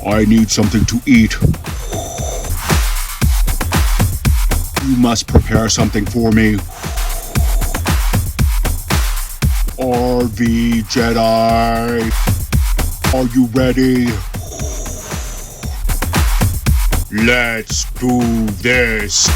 I need something to eat. You must prepare something for me. RVJedeye, are you ready? Let's do this.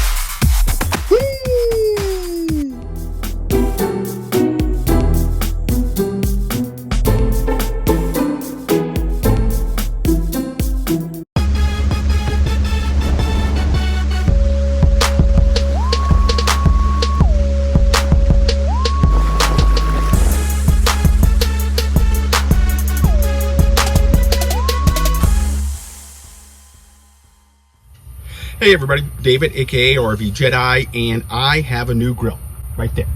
Hey everybody, David aka RVJedeye, and I have a new grill right there.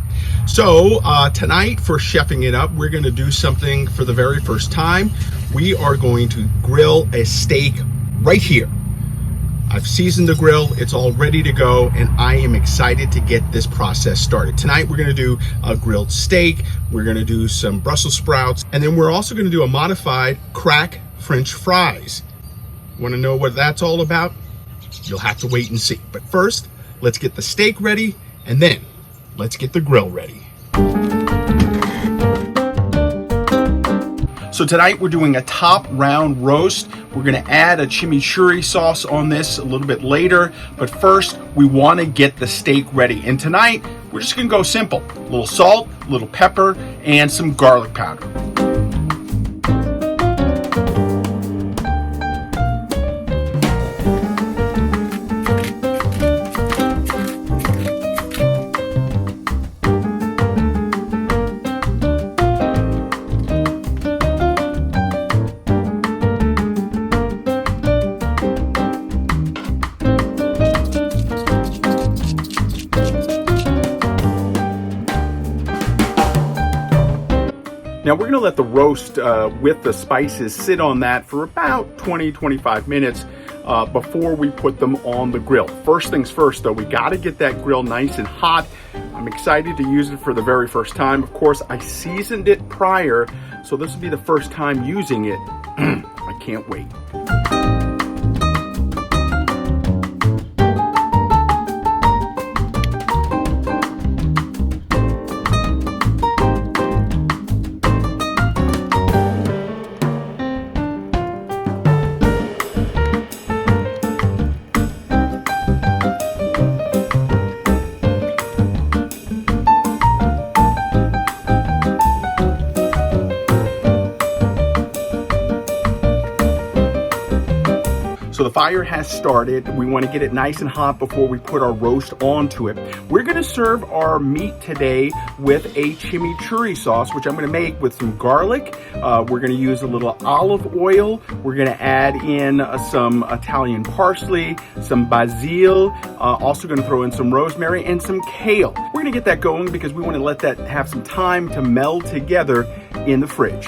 So tonight, for chefing it up, we're going to do something for the very first time. We are going to grill a steak right here. I've seasoned the grill, it's all ready to go, and I am excited to get this process started. Tonight we're going to do a grilled steak, we're going to do some Brussels sprouts, and then we're also going to do a modified crack French fries. Want to know what that's all about? You'll have to wait and see. But first, let's get the steak ready, and then let's get the grill ready. So tonight we're doing a top round roast. We're gonna add a chimichurri sauce on this a little bit later, but first we wanna get the steak ready. And tonight, we're just gonna go simple. A little salt, a little pepper, and some garlic powder. Now we're gonna let the roast with the spices sit on that for about 20-25 minutes before we put them on the grill. First things first though, we gotta get that grill nice and hot. I'm excited to use it for the very first time. Of course, I seasoned it prior, so this will be the first time using it. I can't wait. So the fire has started. We want to get it nice and hot before we put our roast onto it. We're going to serve our meat today with a chimichurri sauce, which I'm going to make with some garlic. We're going to use a little olive oil. We're going to add in some Italian parsley, some basil, also going to throw in some rosemary and some kale. We're going to get that going because we want to let that have some time to meld together in the fridge.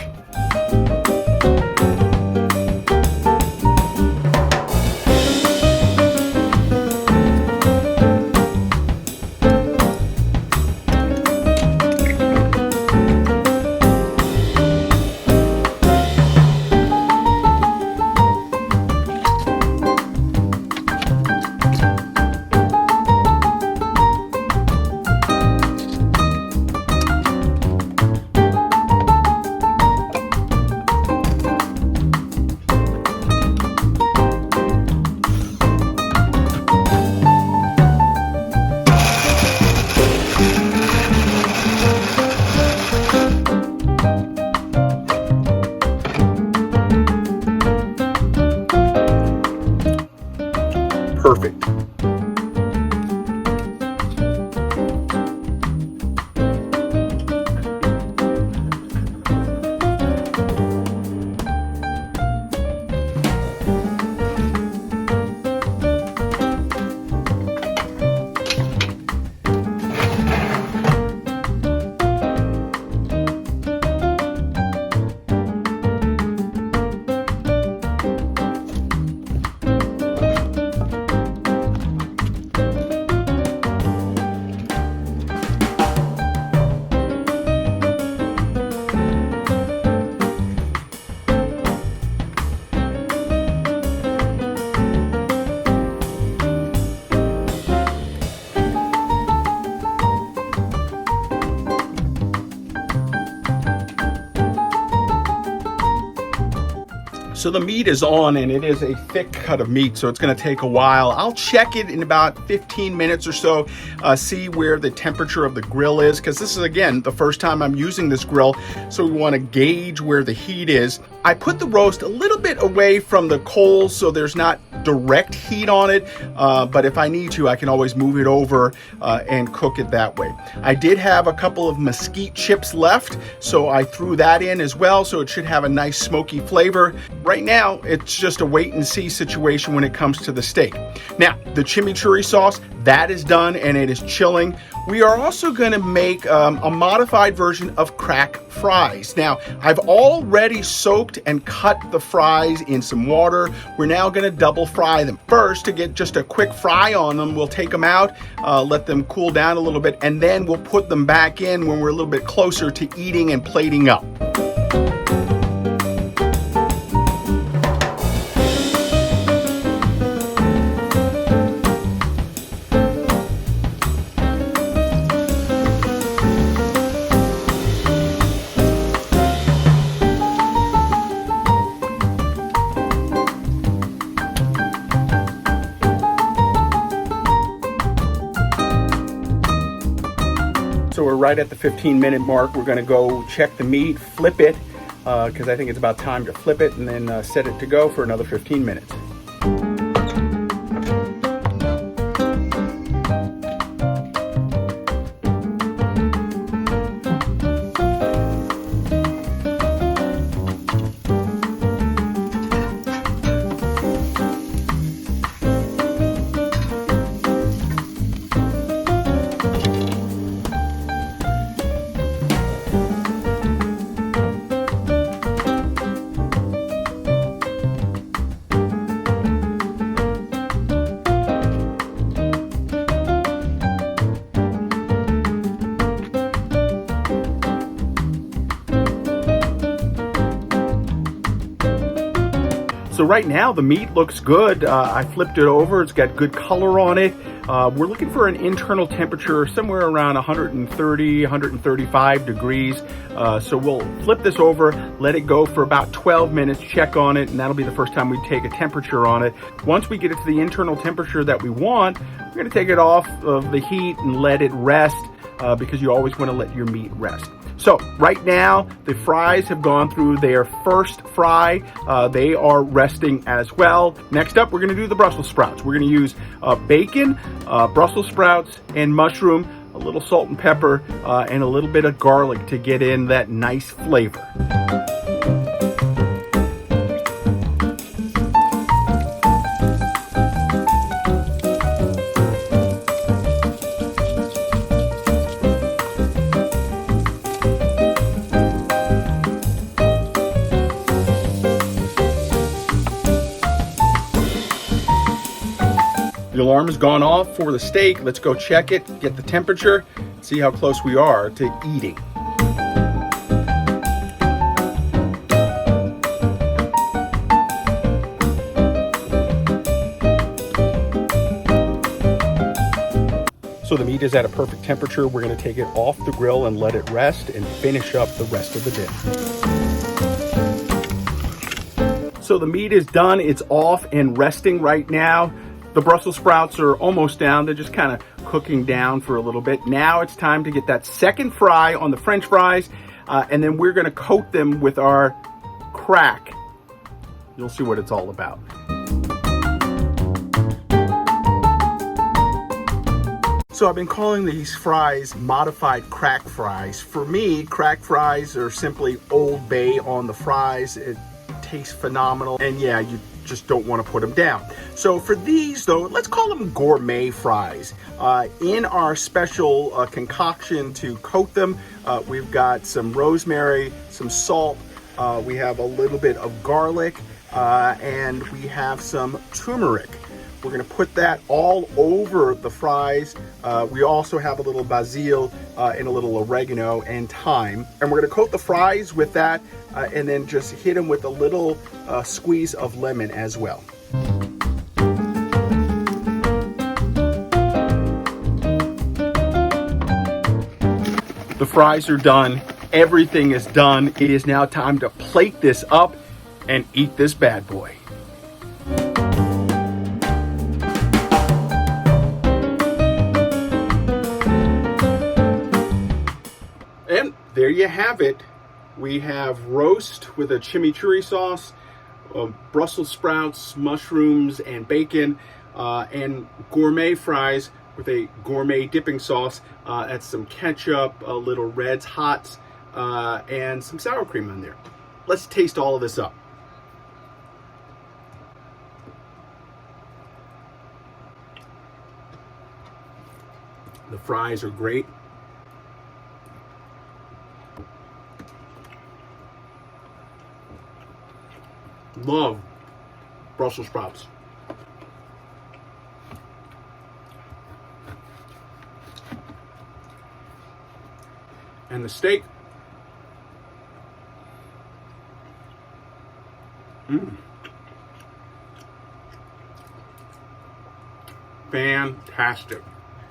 So the meat is on, and it is a thick cut of meat, so it's going to take a while. I'll check it in about 15 minutes or so, see where the temperature of the grill is, because this is, again, the first time I'm using this grill, so we want to gauge where the heat is. I put the roast a little bit away from the coals so there's not direct heat on it, but if I need to, I can always move it over and cook it that way. I did have a couple of mesquite chips left, so I threw that in as well, so it should have a nice smoky flavor. Right now, it's just a wait and see situation when it comes to the steak. Now, the chimichurri sauce, that is done and it is chilling. We are also going to make a modified version of crack fries. Now, I've already soaked and cut the fries in some water. We're now going to double fry them. First, to get just a quick fry on them, we'll take them out, let them cool down a little bit, and then we'll put them back in when we're a little bit closer to eating and plating up. So we're right at the 15-minute mark. We're going to go check the meat, flip it, because I think it's about time to flip it, and then set it to go for another 15 minutes. So right now the meat looks good. I flipped it over. It's got good color on it. We're looking for an internal temperature somewhere around 130, 135 degrees. So we'll flip this over, let it go for about 12 minutes, check on it, and that'll be the first time we take a temperature on it. Once we get it to the internal temperature that we want, we're going to take it off of the heat and let it rest, because you always want to let your meat rest. So right now, the fries have gone through their first fry. They are resting as well. Next up, we're going to do the Brussels sprouts. We're going to use bacon, Brussels sprouts, and mushroom, a little salt and pepper, and a little bit of garlic to get in that nice flavor. The alarm has gone off for the steak. Let's go check it, get the temperature, see how close we are to eating. So the meat is at a perfect temperature. We're going to take it off the grill and let it rest and finish up the rest of the dinner. So the meat is done. It's off and resting right now. The Brussels sprouts are almost down. They're just kind of cooking down for a little bit. Now it's time to get that second fry on the French fries, and then we're going to coat them with our crack. You'll see what it's all about. So I've been calling these fries modified crack fries. For me, crack fries are simply Old Bay on the fries. It tastes phenomenal, and yeah, you just don't want to put them down. So for these though, let's call them gourmet fries. In our special concoction to coat them, we've got some rosemary, some salt, we have a little bit of garlic, and we have some turmeric. We're going to put that all over the fries. We also have a little basil and a little oregano and thyme. And we're going to coat the fries with that and then just hit them with a little squeeze of lemon as well. The fries are done. Everything is done. It is now time to plate this up and eat this bad boy. And there you have it. We have roast with a chimichurri sauce, Brussels sprouts, mushrooms, and bacon, and gourmet fries with a gourmet dipping sauce. That's some ketchup, a little Red's Hots, and some sour cream on there. Let's taste all of this up. The fries are great. Love Brussels sprouts. And the steak. Fantastic.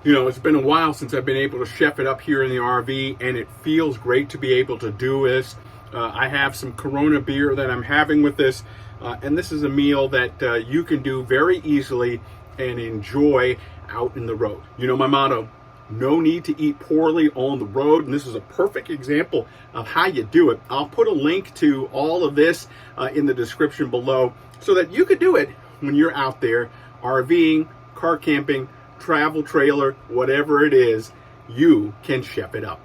You know, it's been a while since I've been able to chef it up here in the RV, and it feels great to be able to do this. I have some Corona beer that I'm having with this, and this is a meal that you can do very easily and enjoy out in the road. You know my motto, no need to eat poorly on the road, and this is a perfect example of how you do it. I'll put a link to all of this in the description below so that you could do it when you're out there RVing, car camping, travel trailer, whatever it is, you can chef it up.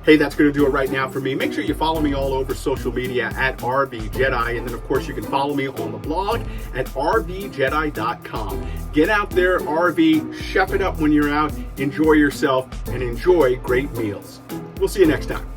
Hey, that's going to do it right now for me. Make sure you follow me all over social media at RVJedeye. And then, of course, you can follow me on the blog at RVJedeye.com. Get out there, RV, chef it up when you're out, enjoy yourself, and enjoy great meals. We'll see you next time.